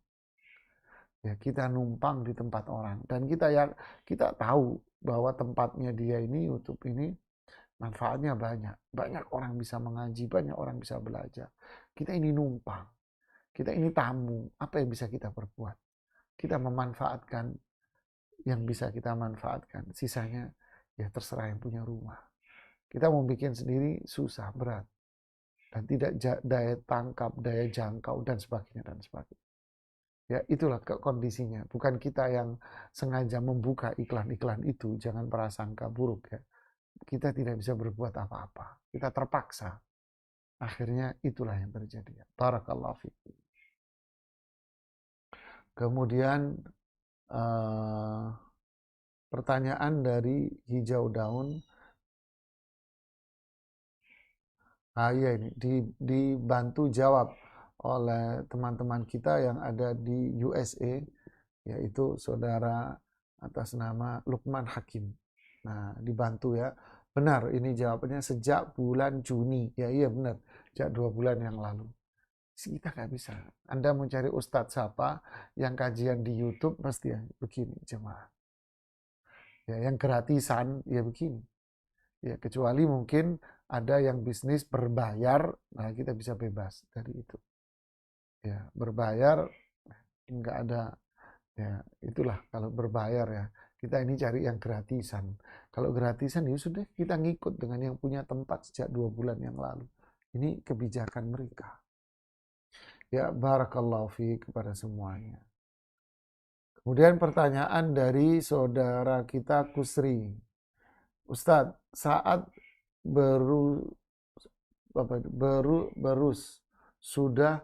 Speaker 1: Ya, kita numpang di tempat orang dan kita tahu bahwa tempatnya dia ini, YouTube ini, manfaatnya banyak. Banyak orang bisa mengaji, banyak orang bisa belajar. Kita ini numpang. Kita ini tamu. Apa yang bisa kita perbuat? Kita memanfaatkan yang bisa kita manfaatkan. Sisanya ya terserah yang punya rumah. Kita mau bikin sendiri susah, berat. Dan tidak daya tangkap, daya jangkau, dan sebagainya, dan sebagainya. Ya, itulah kondisinya. Bukan kita yang sengaja membuka iklan-iklan itu, jangan prasangka buruk ya. Kita tidak bisa berbuat apa-apa. Kita terpaksa. Akhirnya itulah yang terjadi. Barakallahu fiikum. Kemudian pertanyaan dari Hijau Daun. Iya ini dibantu jawab oleh teman-teman kita yang ada di USA, yaitu saudara atas nama Lukman Hakim. Nah, dibantu ya. Benar, ini jawabannya sejak bulan Juni. Ya iya benar, sejak 2 bulan yang lalu. Kita nggak bisa. Anda mau cari ustadz siapa yang kajian di YouTube pasti ya begini jemaah. Ya, yang gratisan ya begini. Ya, kecuali mungkin ada yang bisnis berbayar, nah kita bisa bebas dari itu. Ya, berbayar nggak ada. Ya, itulah kalau berbayar ya. Kita ini cari yang gratisan. Kalau gratisan ya sudah kita ngikut dengan yang punya tempat sejak 2 bulan yang lalu. Ini kebijakan mereka. Ya, barakallahu fiik kepada semuanya. Kemudian pertanyaan dari saudara kita Kusri. Ustadz, saat baru berus sudah,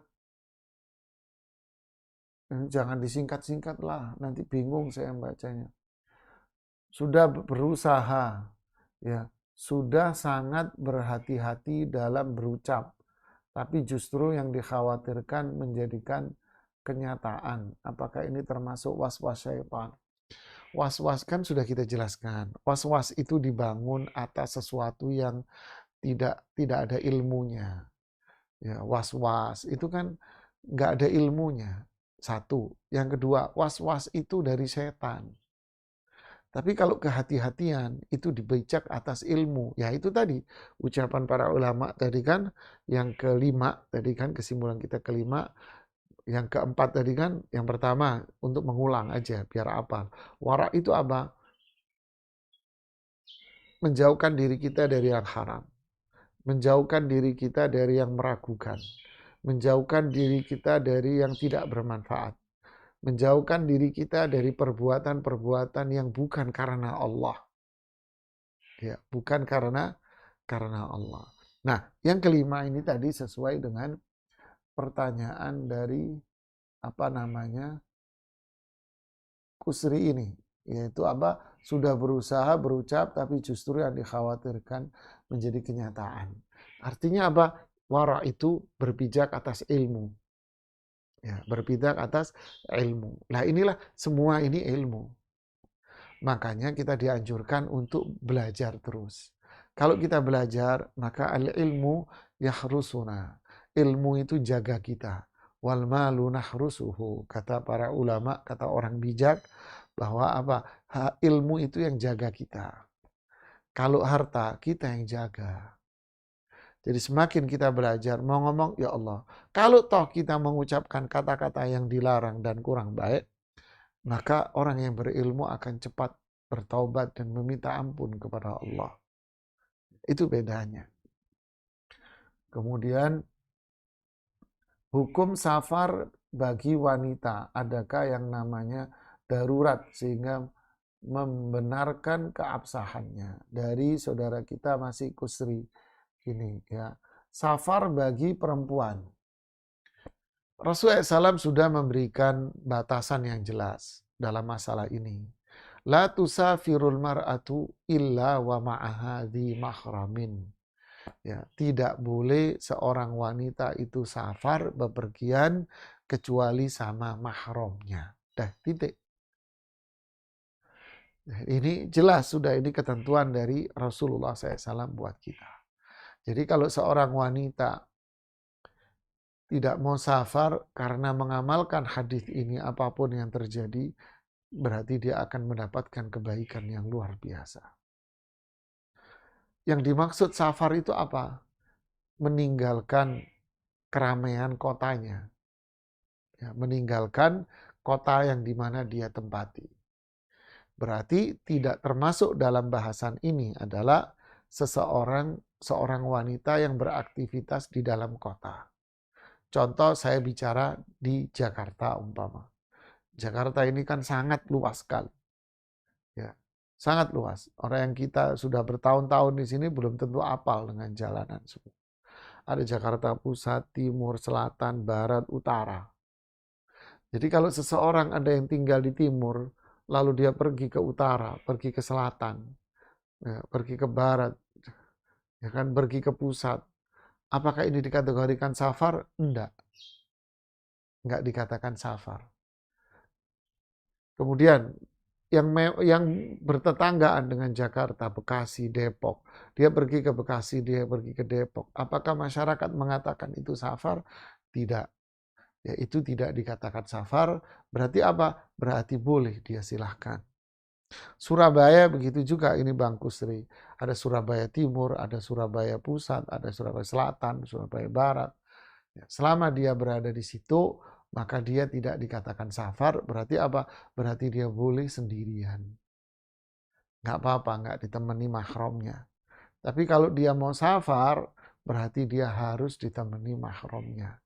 Speaker 1: jangan disingkat-singkat lah, nanti bingung saya bacanya. Sudah berusaha, ya, sudah sangat berhati-hati dalam berucap, tapi justru yang dikhawatirkan menjadikan kenyataan. Apakah ini termasuk was-was syaitan? Was-was kan sudah kita jelaskan. Was-was itu dibangun atas sesuatu yang tidak ada ilmunya. Ya, was-was itu kan nggak ada ilmunya. Satu. Yang kedua, was-was itu dari setan. Tapi kalau kehati-hatian itu dibajak atas ilmu. Ya itu tadi ucapan para ulama tadi kan, yang kelima tadi kan kesimpulan kita kelima, yang keempat tadi kan, yang pertama untuk mengulang aja biar apal. Wara itu apa? Menjauhkan diri kita dari yang haram. Menjauhkan diri kita dari yang meragukan. Menjauhkan diri kita dari yang tidak bermanfaat. Menjauhkan diri kita dari perbuatan-perbuatan yang bukan karena Allah. Ya, bukan karena Allah. Nah, yang kelima ini tadi sesuai dengan pertanyaan dari apa namanya Kusri ini, yaitu apa? Sudah berusaha berucap tapi justru yang dikhawatirkan menjadi kenyataan. Artinya apa? Wara itu berpijak atas ilmu. Ya, berpijak atas ilmu. Nah, inilah semua ini ilmu. Makanya kita dianjurkan untuk belajar terus. Kalau kita belajar, maka al-ilmu yahrusuna. Ilmu itu jaga kita. Wal malu nahrusuhu. Kata para ulama, kata orang bijak, bahwa apa? Ilmu itu yang jaga kita. Kalau harta, kita yang jaga. Jadi semakin kita belajar, mau ngomong, ya Allah. Kalau toh kita mengucapkan kata-kata yang dilarang dan kurang baik, maka orang yang berilmu akan cepat bertaubat dan meminta ampun kepada Allah. Itu bedanya. Kemudian hukum safar bagi wanita, adakah yang namanya darurat sehingga membenarkan keabsahannya? Dari saudara kita masih Kusri ini ya. Safar bagi perempuan. Rasulullah SAW sudah memberikan batasan yang jelas dalam masalah ini. La tusafirul mar'atu illa wa ma'aha dhi mahramin. Ya, tidak boleh seorang wanita itu safar bepergian kecuali sama mahramnya. Dah, titik. Ini jelas sudah, ini ketentuan dari Rasulullah SAW buat kita. Jadi kalau seorang wanita tidak mau safar karena mengamalkan hadis ini, apapun yang terjadi, berarti dia akan mendapatkan kebaikan yang luar biasa. Yang dimaksud safar itu apa? Meninggalkan keramaian kotanya. Ya, meninggalkan kota yang dimana dia tempati. Berarti tidak termasuk dalam bahasan ini adalah seorang wanita yang beraktivitas di dalam kota. Contoh saya bicara di Jakarta umpama. Jakarta ini kan sangat luas sekali. Ya, sangat luas. Orang yang kita sudah bertahun-tahun di sini belum tentu apal dengan jalanan semua. Ada Jakarta Pusat, Timur, Selatan, Barat, Utara. Jadi kalau seseorang ada yang tinggal di Timur, lalu dia pergi ke Utara, pergi ke Selatan, ya, pergi ke Barat, ya kan, pergi ke Pusat. Apakah ini dikategorikan safar? Enggak dikatakan safar. Kemudian yang bertetanggaan dengan Jakarta, Bekasi, Depok. Dia pergi ke Bekasi, dia pergi ke Depok. Apakah masyarakat mengatakan itu safar? Tidak. Ya, itu tidak dikatakan safar. Berarti apa? Berarti boleh, dia silahkan. Surabaya begitu juga, ini Bang Kusri. Ada Surabaya Timur, ada Surabaya Pusat, ada Surabaya Selatan, Surabaya Barat. Ya, selama dia berada di situ, maka dia tidak dikatakan safar. Berarti apa? Berarti dia boleh sendirian. Nggak apa-apa, nggak ditemani mahramnya. Tapi kalau dia mau safar, berarti dia harus ditemani mahramnya.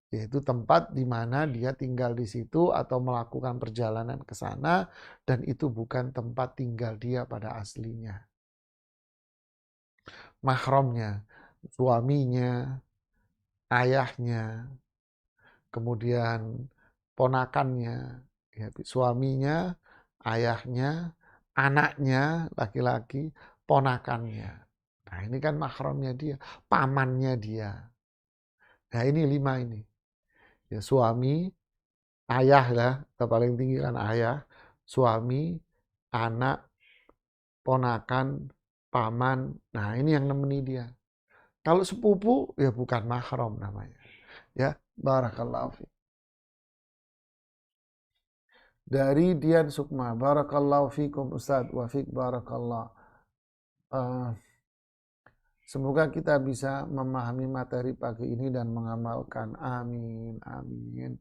Speaker 1: Yaitu tempat di mana dia tinggal di situ atau melakukan perjalanan ke sana, dan itu bukan tempat tinggal dia pada aslinya. Mahramnya, suaminya, ayahnya, kemudian ponakannya, ya, suaminya, ayahnya, anaknya, laki-laki, ponakannya. Nah, ini kan mahramnya dia, pamannya dia. Nah, ini 5 ini. Ya, suami, ayah lah, paling tinggi kan ayah, suami, anak, ponakan, paman. Nah, ini yang nemeni dia. Kalau sepupu, ya bukan mahram namanya. Ya, barakallahu fiik. Dari Dian Sukma, barakallahu fikum Ustadz, wa fiik barakallah. Semoga kita bisa memahami materi pagi ini dan mengamalkan. Amin, amin.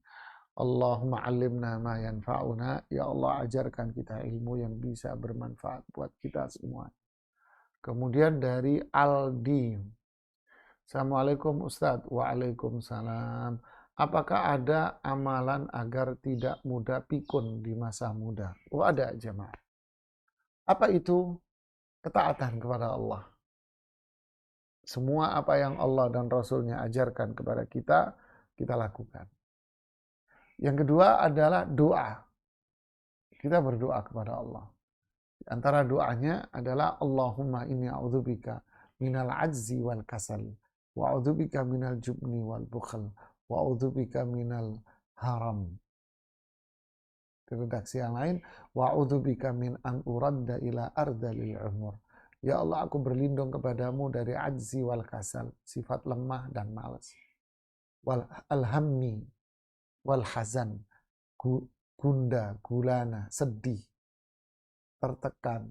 Speaker 1: Allahumma alimna ma yanfa'una. Ya Allah, ajarkan kita ilmu yang bisa bermanfaat buat kita semua. Kemudian dari Aldi. Assalamualaikum Ustadz. Waalaikumsalam. Apakah ada amalan agar tidak mudah pikun di masa muda? Oh, ada jemaah. Apa itu? Ketaatan kepada Allah. Semua apa yang Allah dan Rasulnya ajarkan kepada kita, kita lakukan. Yang kedua adalah doa. Kita berdoa kepada Allah. Antara doanya adalah Allahumma inni a'udzubika minal ajzi wal kasal, wa a'udzubika minal jubni wal bukhl, wa a'udzubika minal haram. Di redaksi yang lain, wa a'udzubika min an uradda ila ardalil umur. Ya Allah, aku berlindung kepadamu dari ajzi wal kasal, sifat lemah dan malas. Wal alhammi wal hazan, gunda, gulana, sedih, tertekan.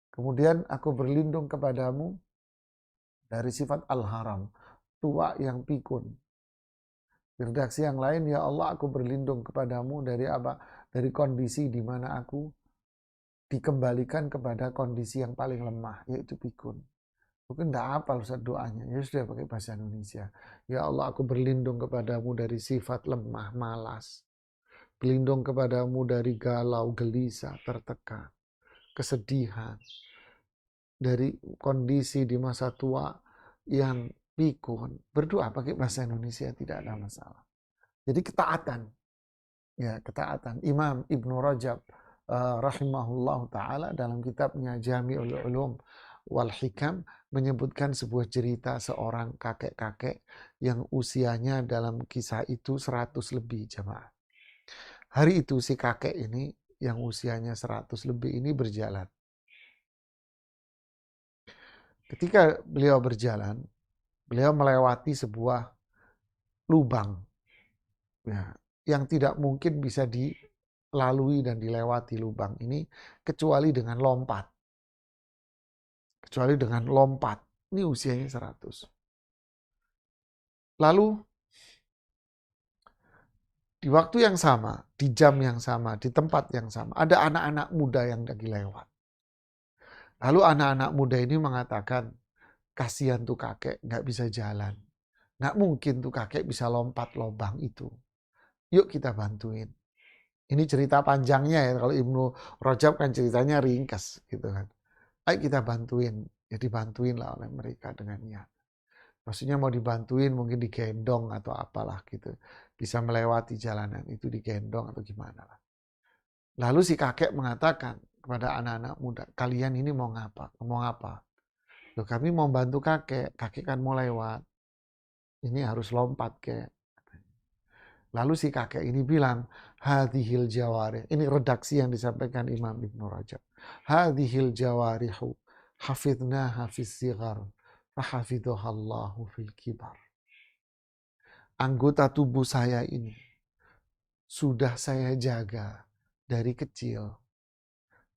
Speaker 1: Kemudian aku berlindung kepadamu dari sifat al-haram, tua yang pikun. Di redaksi yang lain, ya Allah, aku berlindung kepadamu dari apa? Dari kondisi di mana aku dikembalikan kepada kondisi yang paling lemah, yaitu pikun. Mungkin tidak hafal Ustaz doanya, ya sudah pakai bahasa Indonesia. Ya Allah, aku berlindung kepadamu dari sifat lemah, malas. Berlindung kepadamu dari galau, gelisah, tertekan, kesedihan. Dari kondisi di masa tua yang pikun. Berdoa pakai bahasa Indonesia tidak ada masalah. Jadi ketaatan. Ya, ketaatan. Imam Ibnu Rajab rahimahullah ta'ala dalam kitabnya Jami'ul Ulum wal Hikam menyebutkan sebuah cerita seorang kakek-kakek yang usianya dalam kisah itu 100 lebih jemaah. Hari itu si kakek ini yang usianya 100 lebih ini berjalan. Ketika beliau berjalan, beliau melewati sebuah lubang ya, yang tidak mungkin bisa dilalui dan dilewati lubang ini kecuali dengan lompat. Kecuali dengan lompat. Ini usianya 100. Lalu di waktu yang sama, di jam yang sama, di tempat yang sama, ada anak-anak muda yang lagi lewat. Lalu anak-anak muda ini mengatakan, kasihan tuh kakek, nggak bisa jalan. Nggak mungkin tuh kakek bisa lompat lubang itu. Yuk kita bantuin. Ini cerita panjangnya ya, kalau Ibnu Rajab kan ceritanya ringkas gitu kan. Ayo kita bantuin, ya dibantuin lah oleh mereka dengan niat. Maksudnya mau dibantuin mungkin digendong atau apalah gitu. Bisa melewati jalanan itu digendong atau gimana lah. Lalu si kakek mengatakan kepada anak-anak muda, kalian ini mau ngapa? Mau ngapa? Loh, kami mau bantu kakek, kakek kan mau lewat. Ini harus lompat kek. Lalu si kakek ini bilang, hadhil jawarih. Ini redaksi yang disampaikan Imam Ibnu Rajab. Hadhil jawarihu hafidnaha fis sighar fahafidhahallahu fil kibar. Anggota tubuh saya ini sudah saya jaga dari kecil,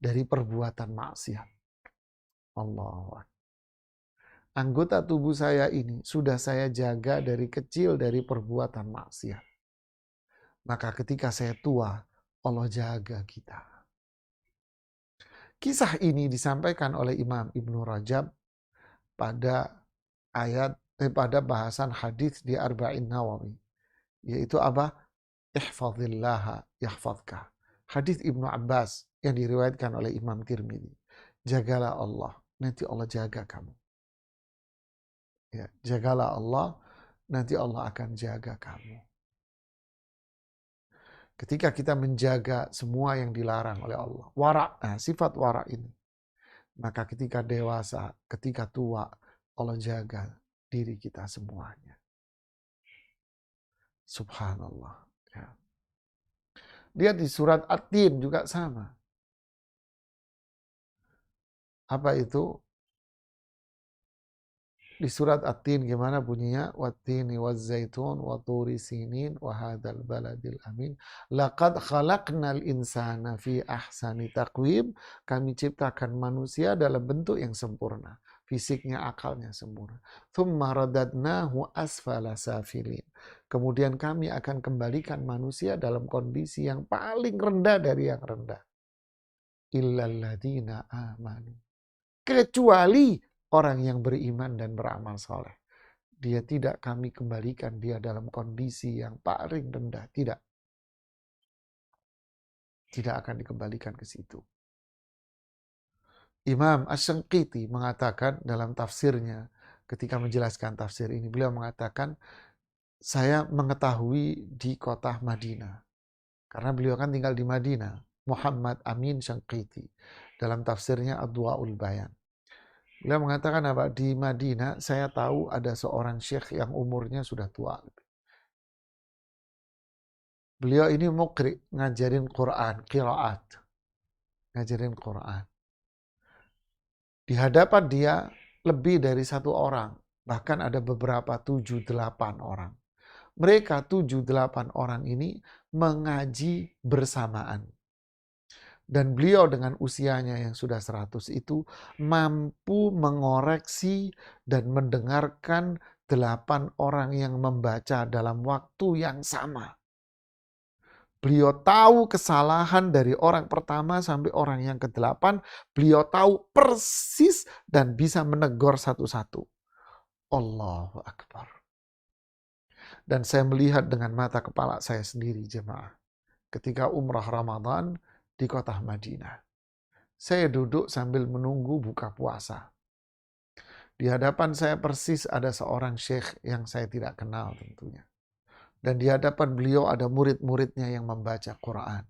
Speaker 1: dari perbuatan maksiat. Allahu Akbar. Anggota tubuh saya ini sudah saya jaga dari kecil dari perbuatan maksiat. Maka ketika saya tua, Allah jaga kita. Kisah ini disampaikan oleh Imam Ibnu Rajab pada pada bahasan hadis di Arba'in Nawawi, yaitu apa? Ihfazillaha yahfazka. Hadis Ibnu Abbas yang diriwayatkan oleh Imam Tirmidzi. Jagalah Allah, nanti Allah jaga kamu. Ya, jagalah Allah, nanti Allah akan jaga kamu. Ketika kita menjaga semua yang dilarang oleh Allah, wara', sifat wara' ini, maka ketika dewasa, ketika tua, Allah jaga diri kita semuanya. Subhanallah. Ya. Dia di surat At-Tin juga sama. Apa itu? Di surat At-Tin gimana bunyinya? Wattini wazzaitun wa turi sinin wa hadzal baladil amin. Laqad khalaqnal insana fi ahsani taqwim. Kami ciptakan manusia dalam bentuk yang sempurna. Fisiknya, akalnya sempurna. Tsumma radadnahu asfala safilin. Kemudian kami akan kembalikan manusia dalam kondisi yang paling rendah dari yang rendah. Illal ladzina amanu. Kecuali orang yang beriman dan beramal soleh. Dia tidak kami kembalikan dia dalam kondisi yang paling rendah. Tidak. Tidak akan dikembalikan ke situ. Imam Asy-Syanqiti mengatakan dalam tafsirnya, ketika menjelaskan tafsir ini, beliau mengatakan, saya mengetahui di kota Madinah. Karena beliau kan tinggal di Madinah. Muhammad Amin Syanqiti. Dalam tafsirnya Adwaul Bayan. Beliau mengatakan apa? Di Madinah saya tahu ada seorang syekh yang umurnya sudah tua. Beliau ini muqri, ngajarin Quran, qiraat. Ngajarin Quran. Di hadapan dia lebih dari satu orang. Bahkan ada beberapa 7-8 orang. Mereka 7-8 orang ini mengaji bersamaan. Dan beliau dengan usianya yang sudah 100 itu mampu mengoreksi dan mendengarkan 8 orang yang membaca dalam waktu yang sama. Beliau tahu kesalahan dari orang pertama sampai orang yang ke-8. Beliau tahu persis dan bisa menegur satu-satu. Allahu Akbar. Dan saya melihat dengan mata kepala saya sendiri jemaah. Ketika umrah Ramadan di kota Madinah. Saya duduk sambil menunggu buka puasa. Di hadapan saya persis ada seorang syekh yang saya tidak kenal tentunya. Dan di hadapan beliau ada murid-muridnya yang membaca Quran.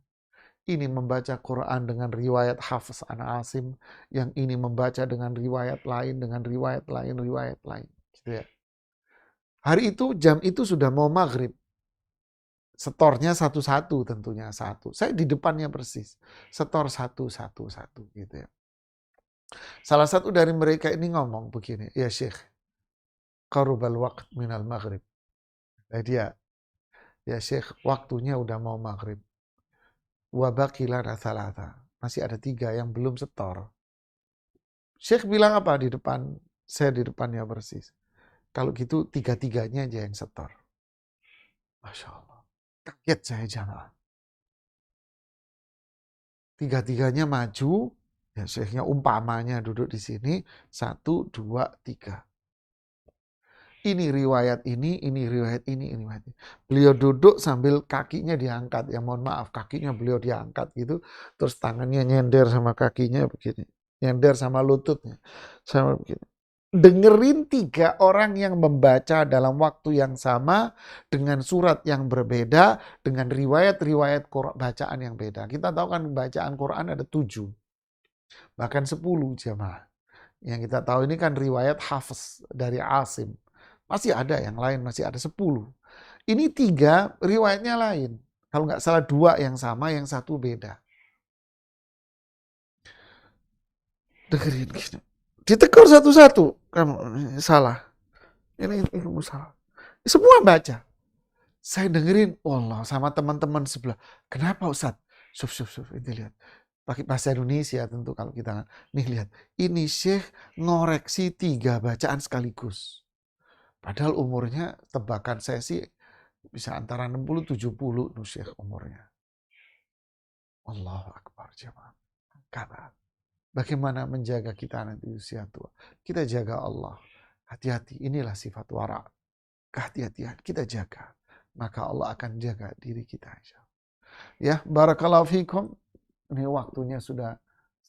Speaker 1: Ini membaca Quran dengan riwayat Hafiz an Asim. Yang ini membaca dengan riwayat lain, dengan riwayat lain. Gitu ya. Hari itu, jam itu sudah mau maghrib. Setornya satu-satu tentunya satu. Saya di depannya persis. Setor satu-satu gitu ya. Salah satu dari mereka ini ngomong begini, ya Syekh, qarubal waqt minal maghrib. Dia, ya Syekh, waktunya udah mau maghrib. Wa baqilana thalatha. Masih ada 3 yang belum setor. Syekh bilang apa di depan? Saya di depannya persis. Kalau gitu 3-3-nya aja yang setor. Masya Allah. Kaget saya jamaah. 3-3-nya maju. Ya, syekhnya umpamanya duduk di sini. 1, 2, 3. Ini riwayat ini riwayat ini. Beliau duduk sambil kakinya diangkat. Ya mohon maaf, kakinya beliau diangkat gitu. Terus tangannya nyender sama kakinya begini. Nyender sama lututnya. Sama begini. Dengerin 3 orang yang membaca dalam waktu yang sama dengan surat yang berbeda, dengan riwayat-riwayat bacaan yang beda. Kita tahu kan bacaan Quran ada 7, bahkan 10 jemaah. Yang kita tahu ini kan riwayat Hafiz dari Asim. Masih ada yang lain, masih ada 10. Ini 3 riwayatnya lain. Kalau nggak salah 2 yang sama, yang 1 beda. Dengerin gini. Ditegur satu-satu. Kamu salah. Ini kamu salah. Semua baca. Saya dengerin, Allah sama teman-teman sebelah. Kenapa Ustaz? Suf, ini lihat. Pakai bahasa Indonesia tentu kalau kita. Nih lihat, ini Syekh ngoreksi 3 bacaan sekaligus. Padahal umurnya tebakan saya sih bisa antara 60-70 tuh Syekh umurnya. Allahu Akbar jemaah. Karena bagaimana menjaga kita nanti usia tua. Kita jaga Allah. Hati-hati, inilah sifat wara. Kehati-hatian kita jaga. Maka Allah akan jaga diri kita. Ya, barakallahu fikum. Ini waktunya sudah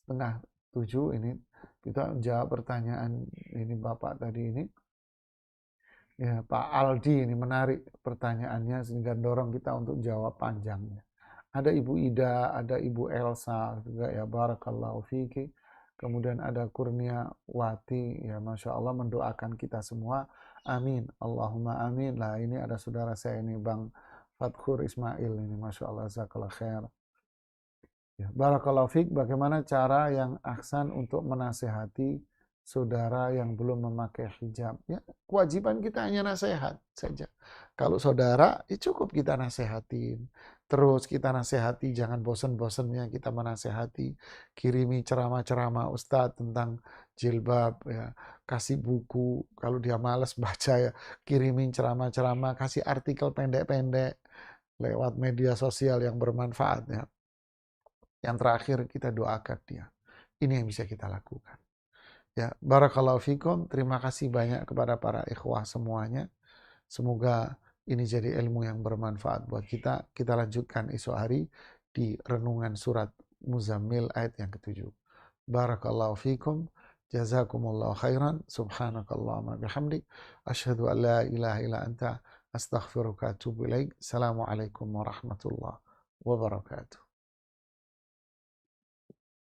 Speaker 1: 6:30 ini. Kita jawab pertanyaan ini Bapak tadi ini. Ya, Pak Aldi ini menarik pertanyaannya sehingga dorong kita untuk jawab panjangnya. Ada Ibu Ida, ada Ibu Elsa juga ya, barakallahu fiki. Kemudian ada Kurnia Wati, ya Masya Allah mendoakan kita semua. Amin. Allahumma amin. Lah ini ada saudara saya ini Bang Fatkhur Ismail ini, Masya Allah, jazakallah khair. Ya, barakallahu fik, bagaimana cara yang ahsan untuk menasehati saudara yang belum memakai hijab? Ya, kewajiban kita hanya nasihat saja. Kalau saudara, ya cukup kita nasehatin. Terus kita nasehati, jangan bosan-bosannya kita menasehati. Kirimi ceramah-ceramah Ustadz tentang jilbab, ya. Kasih buku, kalau dia malas baca ya, kirimin ceramah-ceramah, kasih artikel pendek-pendek lewat media sosial yang bermanfaat ya. Yang terakhir kita doakan dia. Ini yang bisa kita lakukan. Ya, barakallahu fikum. Terima kasih banyak kepada para ikhwah semuanya. Semoga ini jadi ilmu yang bermanfaat buat kita. Kita lanjutkan esok hari di renungan surat Muzammil ayat yang ke-7. Barakallahu fikum. Jazakumullahu khairan. Subhanakallahumma bihamdik. Asyhadu an la ilaha illa anta. Astaghfiruka atubu ilaik. Assalamualaikum warahmatullahi wabarakatuh.